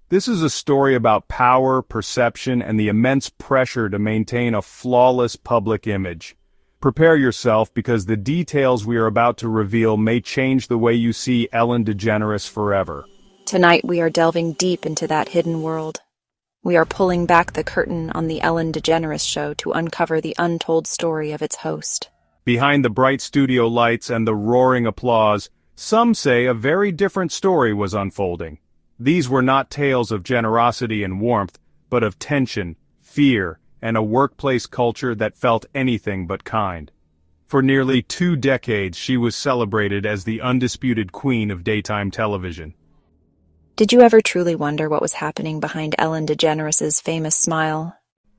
This is a story about power, perception, and the immense pressure to maintain a flawless public image. Prepare yourself because the details we are about to reveal may change the way you see Ellen DeGeneres forever. Tonight we are delving deep into that hidden world. We are pulling back the curtain on the Ellen DeGeneres show to uncover the untold story of its host. Behind the bright studio lights and the roaring applause, some say a very different story was unfolding. These were not tales of generosity and warmth, but of tension, fear, and a workplace culture that felt anything but kind. For nearly 2 decades she was celebrated as the undisputed queen of daytime television. Did you ever truly wonder what was happening behind Ellen DeGeneres' famous smile?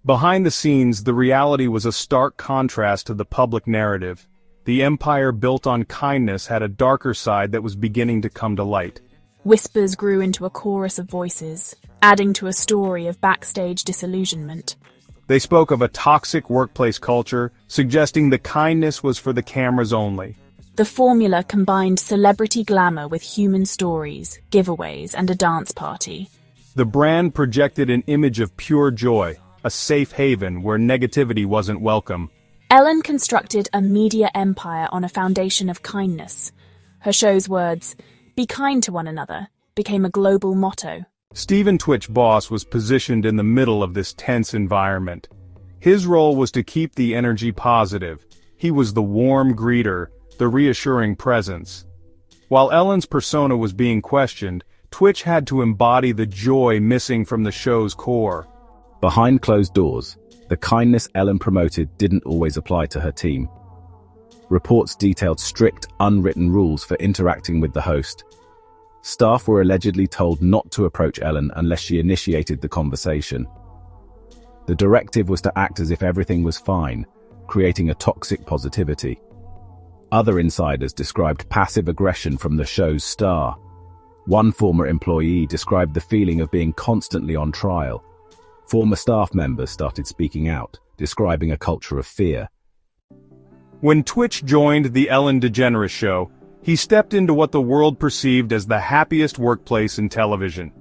Behind the scenes, the reality was a stark contrast to the public narrative. The empire built on kindness had a darker side that was beginning to come to light. Whispers grew into a chorus of voices, adding to a story of backstage disillusionment. They spoke of a toxic workplace culture, suggesting the kindness was for the cameras only. The formula combined celebrity glamour with human stories, giveaways, and a dance party. The brand projected an image of pure joy, a safe haven where negativity wasn't welcome. Ellen constructed a media empire on a foundation of kindness. Her show's words, "Be kind to one another," became a global motto. Steven "tWitch" Boss was positioned in the middle of this tense environment. His role was to keep the energy positive. He was the warm greeter, the reassuring presence. While Ellen's persona was being questioned, tWitch had to embody the joy missing from the show's core. Behind closed doors, the kindness Ellen promoted didn't always apply to her team. Reports detailed strict, unwritten rules for interacting with the host. Staff were allegedly told not to approach Ellen unless she initiated the conversation. The directive was to act as if everything was fine, creating a toxic positivity. Other insiders described passive aggression from the show's star. One former employee described the feeling of being constantly on trial. Former staff members started speaking out, describing a culture of fear. When tWitch joined the Ellen DeGeneres show, he stepped into what the world perceived as the happiest workplace in television.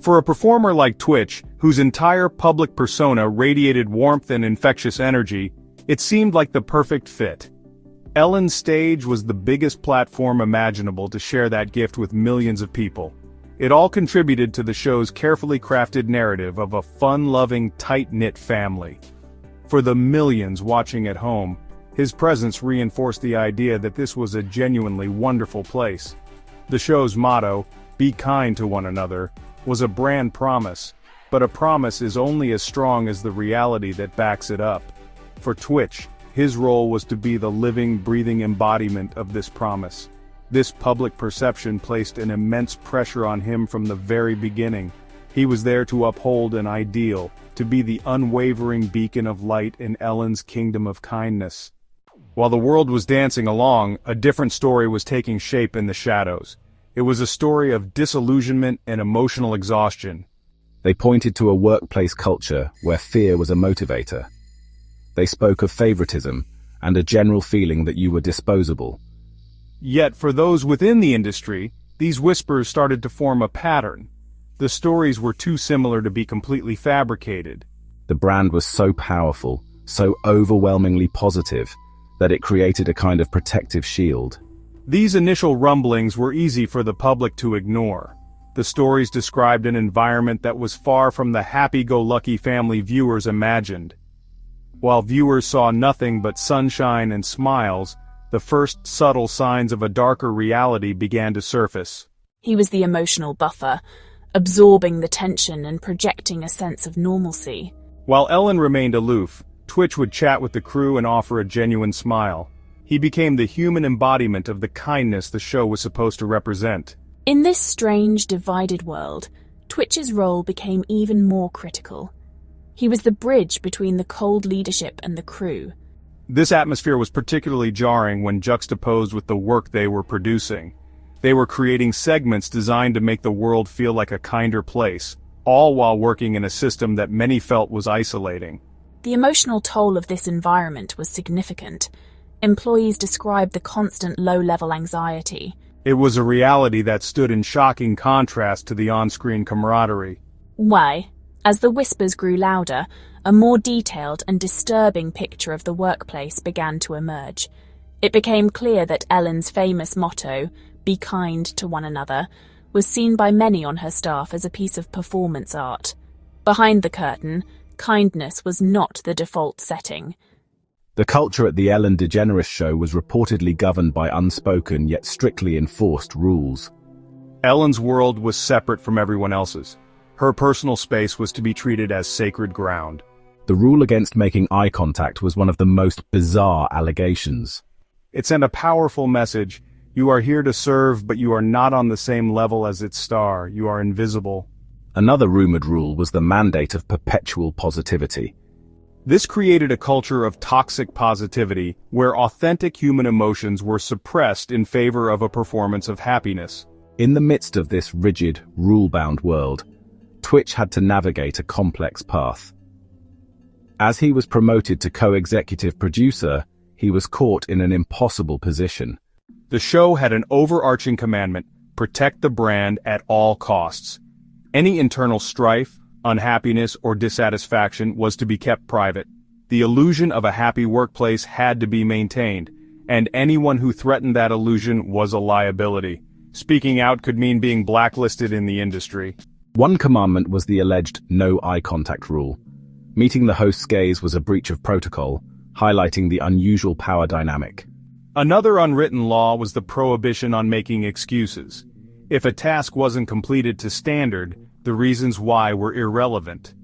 For a performer like tWitch, whose entire public persona radiated warmth and infectious energy, it seemed like the perfect fit. Ellen's stage was the biggest platform imaginable to share that gift with millions of people. It all contributed to the show's carefully crafted narrative of a fun-loving, tight-knit family. For the millions watching at home, his presence reinforced the idea that this was a genuinely wonderful place. The show's motto, "Be kind to one another," was a brand promise, but a promise is only as strong as the reality that backs it up. For tWitch, his role was to be the living, breathing embodiment of this promise. This public perception placed an immense pressure on him from the very beginning. He was there to uphold an ideal, to be the unwavering beacon of light in Ellen's kingdom of kindness. While the world was dancing along, a different story was taking shape in the shadows. It was a story of disillusionment and emotional exhaustion. They pointed to a workplace culture where fear was a motivator. They spoke of favoritism and a general feeling that you were disposable. Yet for those within the industry, these whispers started to form a pattern. The stories were too similar to be completely fabricated. The brand was so powerful, so overwhelmingly positive, that it created a kind of protective shield. These initial rumblings were easy for the public to ignore. The stories described an environment that was far from the happy-go-lucky family viewers imagined. While viewers saw nothing but sunshine and smiles, the first subtle signs of a darker reality began to surface. He was the emotional buffer, absorbing the tension and projecting a sense of normalcy. While Ellen remained aloof, tWitch would chat with the crew and offer a genuine smile. He became the human embodiment of the kindness the show was supposed to represent. In this strange, divided world, tWitch's role became even more critical. He was the bridge between the cold leadership and the crew. This atmosphere was particularly jarring when juxtaposed with the work they were producing. They were creating segments designed to make the world feel like a kinder place, all while working in a system that many felt was isolating. The emotional toll of this environment was significant. Employees described the constant low-level anxiety, It was a reality that stood in shocking contrast to the on-screen camaraderie. Why? As the whispers grew louder, a more detailed and disturbing picture of the workplace began to emerge. It became clear that Ellen's famous motto, "Be kind to one another," was seen by many on her staff as a piece of performance art. Behind the curtain, kindness was not the default setting. The culture at the Ellen DeGeneres show was reportedly governed by unspoken yet strictly enforced rules. Ellen's world was separate from everyone else's. Her personal space was to be treated as sacred ground. The rule against making eye contact was one of the most bizarre allegations. It sent a powerful message: you are here to serve, but you are not on the same level as its star. You are invisible. Another rumored rule was the mandate of perpetual positivity. This created a culture of toxic positivity, where authentic human emotions were suppressed in favor of a performance of happiness. In the midst of this rigid, rule-bound world, Twitch had to navigate a complex path. As he was promoted to co-executive producer, he was caught in an impossible position. The show had an overarching commandment: protect the brand at all costs. Any internal strife, unhappiness, or dissatisfaction was to be kept private. The illusion of a happy workplace had to be maintained, and anyone who threatened that illusion was a liability. Speaking out could mean being blacklisted in the industry. One commandment was the alleged no eye contact rule. Meeting the host's gaze was a breach of protocol, highlighting the unusual power dynamic. Another unwritten law was the prohibition on making excuses. If a task wasn't completed to standard, the reasons why were irrelevant.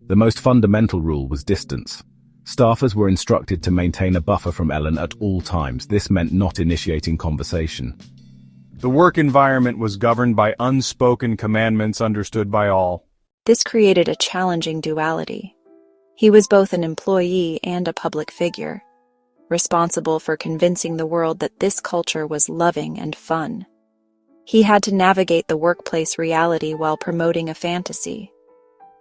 The most fundamental rule was distance. Staffers were instructed to maintain a buffer from Ellen at all times. This meant not initiating conversation. The work environment was governed by unspoken commandments understood by all. This created a challenging duality. He was both an employee and a public figure, responsible for convincing the world that this culture was loving and fun. He had to navigate the workplace reality while promoting a fantasy.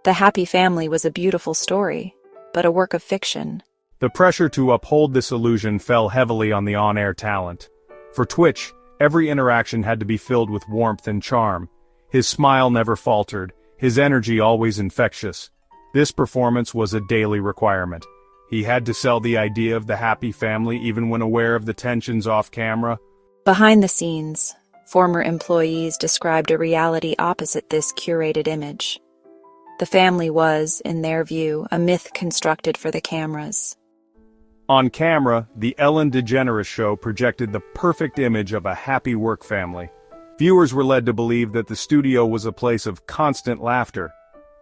The Happy Family was a beautiful story, but a work of fiction. The pressure to uphold this illusion fell heavily on the on-air talent. For Twitch, every interaction had to be filled with warmth and charm. His smile never faltered, his energy always infectious. This performance was a daily requirement. He had to sell the idea of the happy family even when aware of the tensions off camera. Behind the scenes, former employees described a reality opposite this curated image. The family was, in their view, a myth constructed for the cameras. On camera, the Ellen DeGeneres show projected the perfect image of a happy work family. Viewers were led to believe that the studio was a place of constant laughter.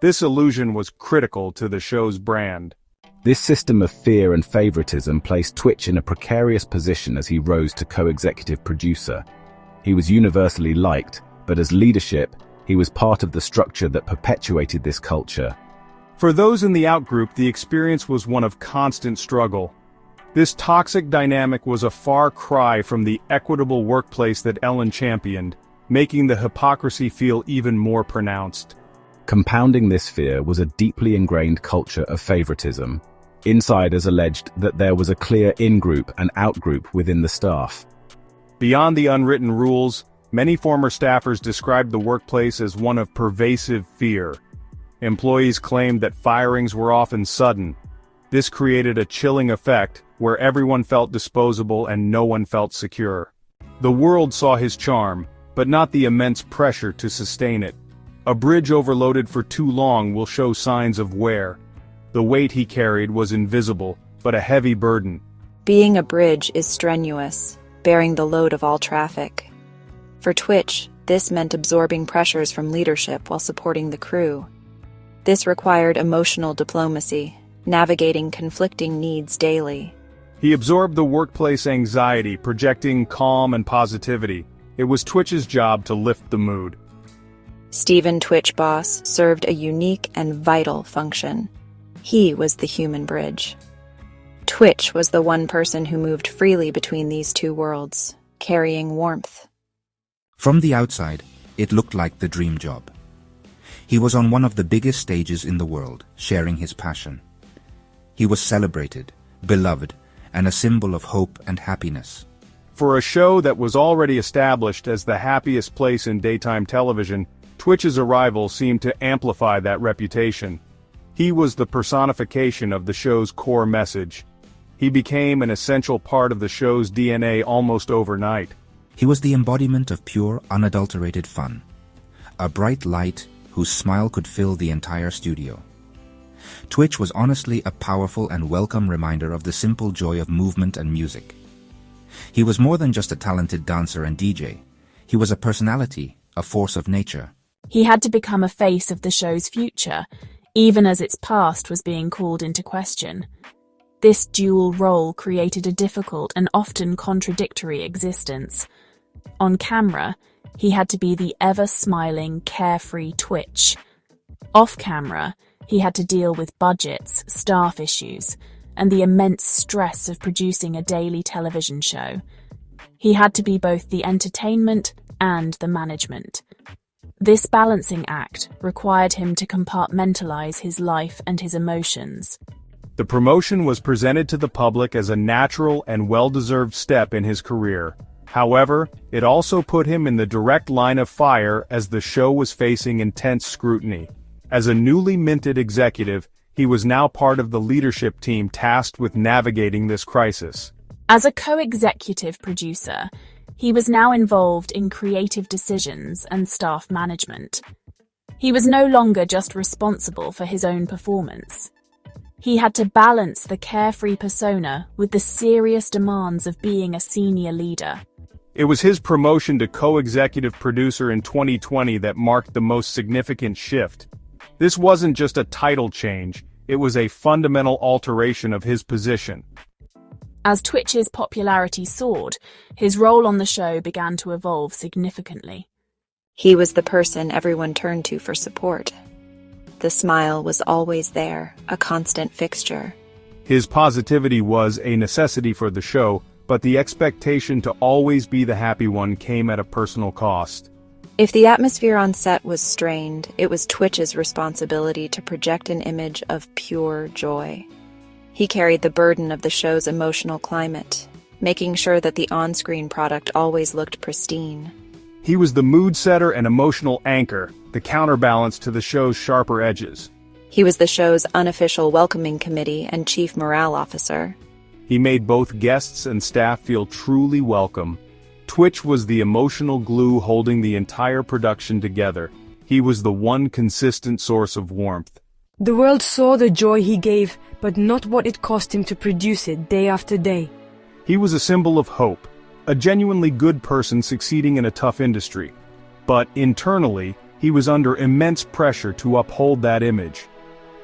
This illusion was critical to the show's brand. This system of fear and favoritism placed Twitch in a precarious position as he rose to co-executive producer. He was universally liked, but as leadership, he was part of the structure that perpetuated this culture. For those in the outgroup, the experience was one of constant struggle. This toxic dynamic was a far cry from the equitable workplace that Ellen championed, making the hypocrisy feel even more pronounced. Compounding this fear was a deeply ingrained culture of favoritism. Insiders alleged that there was a clear in-group and out-group within the staff. Beyond the unwritten rules, many former staffers described the workplace as one of pervasive fear. Employees claimed that firings were often sudden. This created a chilling effect, where everyone felt disposable and no one felt secure. The world saw his charm, but not the immense pressure to sustain it. A bridge overloaded for too long will show signs of wear. The weight he carried was invisible, but a heavy burden. Being a bridge is strenuous, bearing the load of all traffic. For Twitch, this meant absorbing pressures from leadership while supporting the crew. This required emotional diplomacy, navigating conflicting needs daily. He absorbed the workplace anxiety, projecting calm and positivity. It was Twitch's job to lift the mood. Stephen Twitch Boss served a unique and vital function. He was the human bridge. Twitch was the one person who moved freely between these two worlds, carrying warmth. From the outside, it looked like the dream job. He was on one of the biggest stages in the world, sharing his passion. He was celebrated, beloved, and a symbol of hope and happiness. For a show that was already established as the happiest place in daytime television, Twitch's arrival seemed to amplify that reputation. He was the personification of the show's core message. He became an essential part of the show's DNA almost overnight. He was the embodiment of pure, unadulterated fun. A bright light whose smile could fill the entire studio. Twitch was honestly a powerful and welcome reminder of the simple joy of movement and music. He was more than just a talented dancer and DJ. He was a personality, a force of nature. He had to become a face of the show's future, even as its past was being called into question. This dual role created a difficult and often contradictory existence. On camera, he had to be the ever-smiling, carefree Twitch. Off camera, he had to deal with budgets, staff issues, and the immense stress of producing a daily television show. He had to be both the entertainment and the management. This balancing act required him to compartmentalize his life and his emotions. The promotion was presented to the public as a natural and well-deserved step in his career. However, it also put him in the direct line of fire as the show was facing intense scrutiny. As a newly minted executive, he was now part of the leadership team tasked with navigating this crisis. As a co-executive producer, he was now involved in creative decisions and staff management. He was no longer just responsible for his own performance. He had to balance the carefree persona with the serious demands of being a senior leader. It was his promotion to co-executive producer in 2020 that marked the most significant shift. This wasn't just a title change, it was a fundamental alteration of his position. As Twitch's popularity soared, his role on the show began to evolve significantly. He was the person everyone turned to for support. The smile was always there, a constant fixture. His positivity was a necessity for the show, but the expectation to always be the happy one came at a personal cost. If the atmosphere on set was strained, it was Twitch's responsibility to project an image of pure joy. He carried the burden of the show's emotional climate, making sure that the on-screen product always looked pristine. He was the mood setter and emotional anchor, the counterbalance to the show's sharper edges. He was the show's unofficial welcoming committee and chief morale officer. He made both guests and staff feel truly welcome. Twitch was the emotional glue holding the entire production together. He was the one consistent source of warmth. The world saw the joy he gave, but not what it cost him to produce it day after day. He was a symbol of hope, a genuinely good person succeeding in a tough industry. But internally, he was under immense pressure to uphold that image.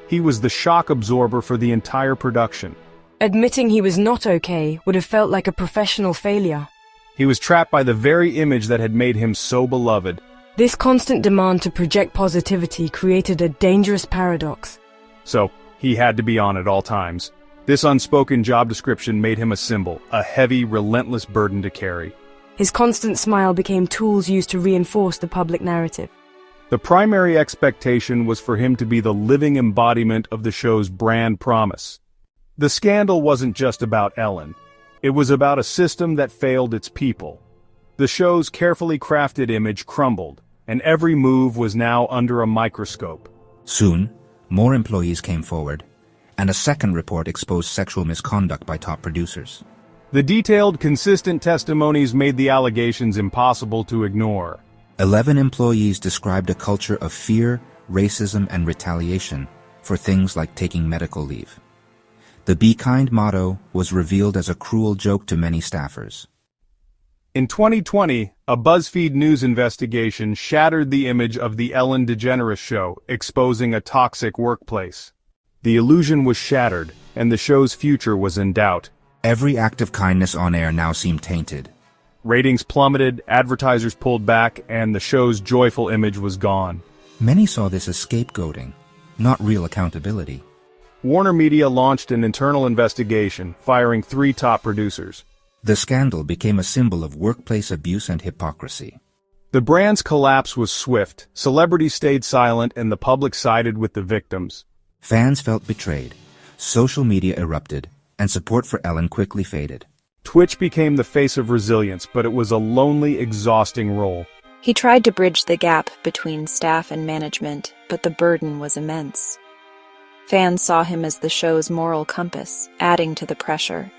He was the shock absorber for the entire production. Admitting he was not okay would have felt like a professional failure. He was trapped by the very image that had made him so beloved. This constant demand to project positivity created a dangerous paradox. So, he had to be on at all times. This unspoken job description made him a symbol, a heavy, relentless burden to carry. His constant smile became tools used to reinforce the public narrative. The primary expectation was for him to be the living embodiment of the show's brand promise. The scandal wasn't just about Ellen. It was about a system that failed its people. The show's carefully crafted image crumbled, and every move was now under a microscope. Soon, more employees came forward, and a second report exposed sexual misconduct by top producers. The detailed, consistent testimonies made the allegations impossible to ignore. 11 employees described a culture of fear, racism, and retaliation for things like taking medical leave. The Be Kind motto was revealed as a cruel joke to many staffers. In 2020, a BuzzFeed News investigation shattered the image of the Ellen DeGeneres show, exposing a toxic workplace. The illusion was shattered, and the show's future was in doubt. Every act of kindness on air now seemed tainted. Ratings plummeted, advertisers pulled back, and the show's joyful image was gone. Many saw this as scapegoating, not real accountability. Warner Media launched an internal investigation, firing 3 top producers. The scandal became a symbol of workplace abuse and hypocrisy. The brand's collapse was swift, celebrities stayed silent, and the public sided with the victims. Fans felt betrayed, social media erupted, and support for Ellen quickly faded. Twitch became the face of resilience, but it was a lonely, exhausting role. He tried to bridge the gap between staff and management, but the burden was immense. Fans saw him as the show's moral compass, adding to the pressure.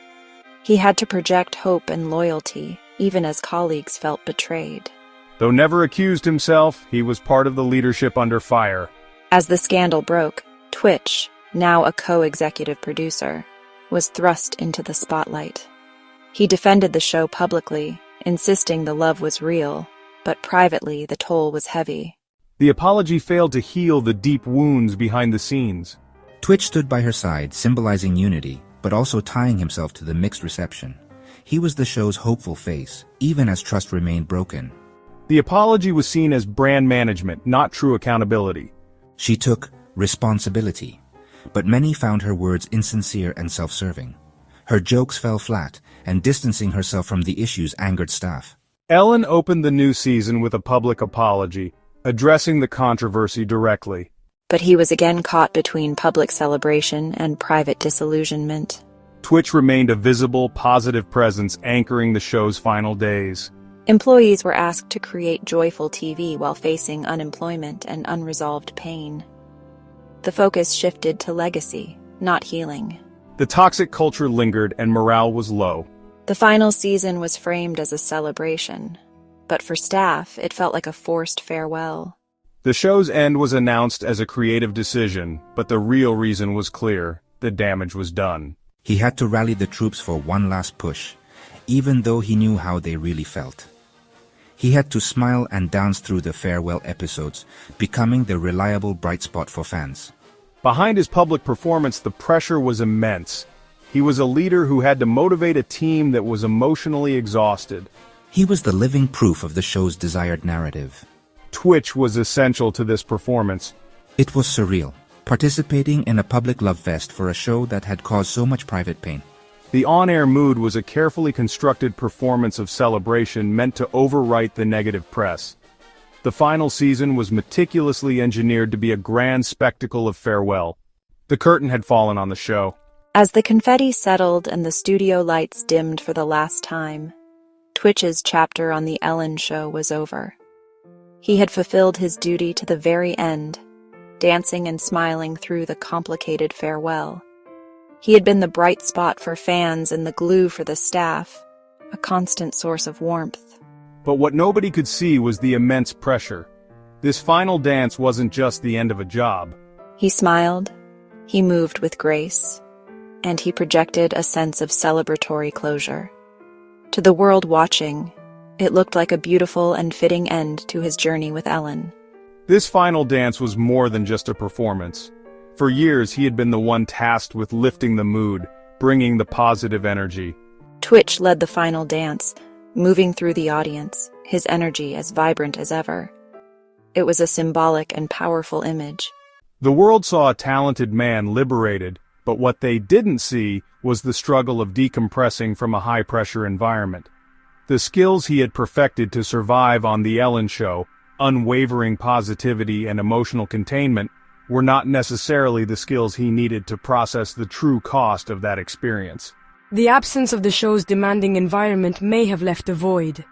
He had to project hope and loyalty, even as colleagues felt betrayed. Though never accused himself, he was part of the leadership under fire. As the scandal broke, Twitch, now a co-executive producer, was thrust into the spotlight. He defended the show publicly, insisting the love was real, but privately the toll was heavy. The apology failed to heal the deep wounds behind the scenes. Twitch stood by her side, symbolizing unity, but also tying himself to the mixed reception. He was the show's hopeful face, even as trust remained broken. The apology was seen as brand management, not true accountability. She took responsibility, but many found her words insincere and self-serving. Her jokes fell flat, and distancing herself from the issues angered staff. Ellen opened the new season with a public apology, addressing the controversy directly. But he was again caught between public celebration and private disillusionment. Twitch remained a visible, positive presence anchoring the show's final days. Employees were asked to create joyful TV while facing unemployment and unresolved pain. The focus shifted to legacy, not healing. The toxic culture lingered and morale was low. The final season was framed as a celebration, but for staff, it felt like a forced farewell. The show's end was announced as a creative decision, but the real reason was clear: the damage was done. He had to rally the troops for one last push, even though he knew how they really felt. He had to smile and dance through the farewell episodes, becoming the reliable bright spot for fans. Behind his public performance, the pressure was immense. He was a leader who had to motivate a team that was emotionally exhausted. He was the living proof of the show's desired narrative. Twitch was essential to this performance. It was surreal, participating in a public love fest for a show that had caused so much private pain. The on-air mood was a carefully constructed performance of celebration meant to overwrite the negative press. The final season was meticulously engineered to be a grand spectacle of farewell. The curtain had fallen on the show. As the confetti settled and the studio lights dimmed for the last time, Twitch's chapter on The Ellen Show was over. He had fulfilled his duty to the very end, dancing and smiling through the complicated farewell. He had been the bright spot for fans and the glue for the staff, a constant source of warmth. But what nobody could see was the immense pressure. This final dance wasn't just the end of a job. He smiled, he moved with grace, and he projected a sense of celebratory closure. To the world watching, it looked like a beautiful and fitting end to his journey with Ellen. This final dance was more than just a performance. For years, he had been the one tasked with lifting the mood, bringing the positive energy. Twitch led the final dance, moving through the audience, his energy as vibrant as ever. It was a symbolic and powerful image. The world saw a talented man liberated, but what they didn't see was the struggle of decompressing from a high-pressure environment. The skills he had perfected to survive on The Ellen Show, unwavering positivity and emotional containment, were not necessarily the skills he needed to process the true cost of that experience. The absence of the show's demanding environment may have left a void.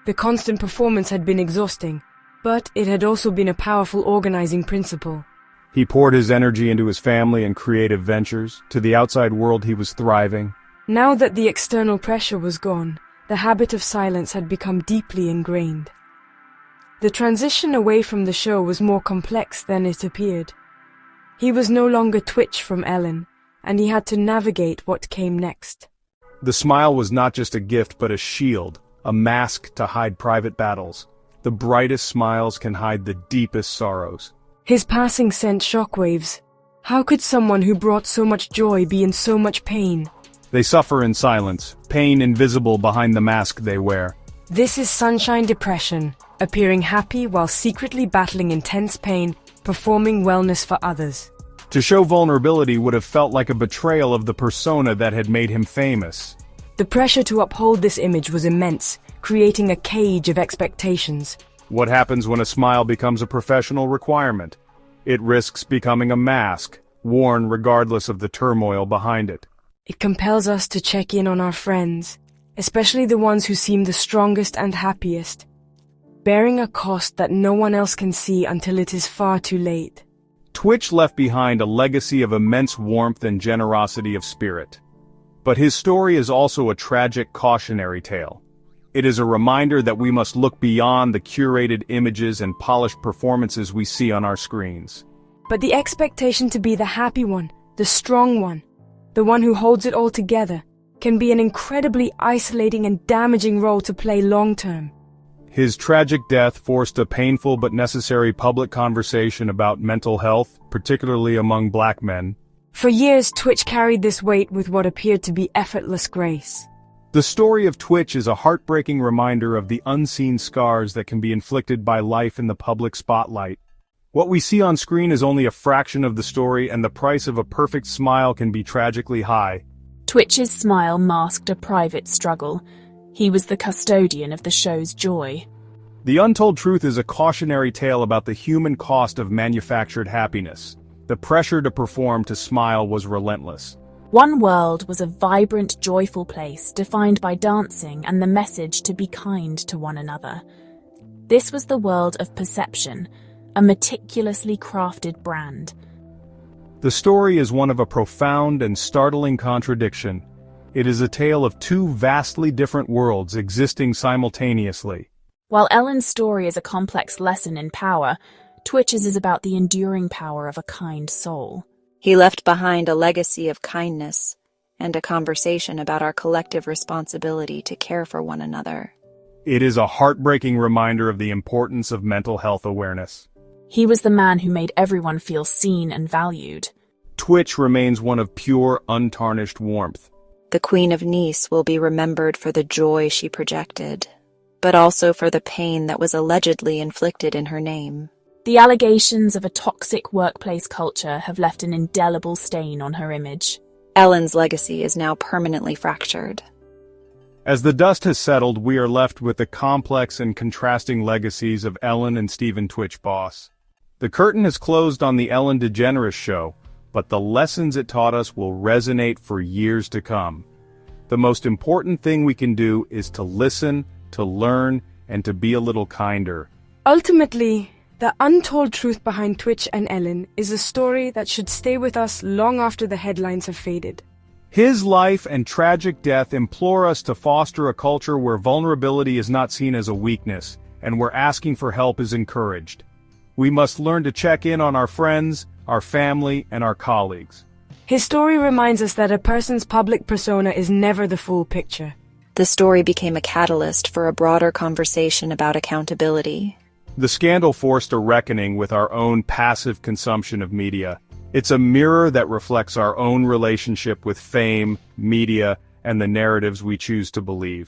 The constant performance had been exhausting, but it had also been a powerful organizing principle. He poured his energy into his family and creative ventures. To the outside world, he was thriving. Now that the external pressure was gone, the habit of silence had become deeply ingrained. The transition away from the show was more complex than it appeared. He was no longer Twitch from Ellen, and he had to navigate what came next. The smile was not just a gift but a shield, a mask to hide private battles. The brightest smiles can hide the deepest sorrows. His passing sent shockwaves. How could someone who brought so much joy be in so much pain? They suffer in silence, pain invisible behind the mask they wear. This is sunshine depression, appearing happy while secretly battling intense pain, performing wellness for others. To show vulnerability would have felt like a betrayal of the persona that had made him famous. The pressure to uphold this image was immense, creating a cage of expectations. What happens when a smile becomes a professional requirement? It risks becoming a mask, worn regardless of the turmoil behind it. It compels us to check in on our friends, especially the ones who seem the strongest and happiest, bearing a cost that no one else can see until it is far too late. Twitch left behind a legacy of immense warmth and generosity of spirit. But his story is also a tragic cautionary tale. It is a reminder that we must look beyond the curated images and polished performances we see on our screens. But the expectation to be the happy one, the strong one, the one who holds it all together, can be an incredibly isolating and damaging role to play long-term. His tragic death forced a painful but necessary public conversation about mental health, particularly among Black men. For years, Twitch carried this weight with what appeared to be effortless grace. The story of Twitch is a heartbreaking reminder of the unseen scars that can be inflicted by life in the public spotlight. What we see on screen is only a fraction of the story, and the price of a perfect smile can be tragically high. Twitch's smile masked a private struggle. He was the custodian of the show's joy. The Untold Truth is a cautionary tale about the human cost of manufactured happiness. The pressure to perform to smile was relentless. One World was a vibrant, joyful place defined by dancing and the message to be kind to one another. This was the world of perception, a meticulously crafted brand. The story is one of a profound and startling contradiction. It is a tale of two vastly different worlds existing simultaneously. While Ellen's story is a complex lesson in power, Twitch's is about the enduring power of a kind soul. He left behind a legacy of kindness and a conversation about our collective responsibility to care for one another. It is a heartbreaking reminder of the importance of mental health awareness. He was the man who made everyone feel seen and valued. Twitch remains one of pure, untarnished warmth. The Queen of Nice will be remembered for the joy she projected, but also for the pain that was allegedly inflicted in her name. The allegations of a toxic workplace culture have left an indelible stain on her image. Ellen's legacy is now permanently fractured. As the dust has settled, we are left with the complex and contrasting legacies of Ellen and Stephen Twitch Boss. The curtain has closed on the Ellen DeGeneres show, but the lessons it taught us will resonate for years to come. The most important thing we can do is to listen, to learn, and to be a little kinder. Ultimately, the untold truth behind Twitch and Ellen is a story that should stay with us long after the headlines have faded. His life and tragic death implore us to foster a culture where vulnerability is not seen as a weakness, and where asking for help is encouraged. We must learn to check in on our friends, our family, and our colleagues. His story reminds us that a person's public persona is never the full picture. The story became a catalyst for a broader conversation about accountability. The scandal forced a reckoning with our own passive consumption of media. It's a mirror that reflects our own relationship with fame, media, and the narratives we choose to believe.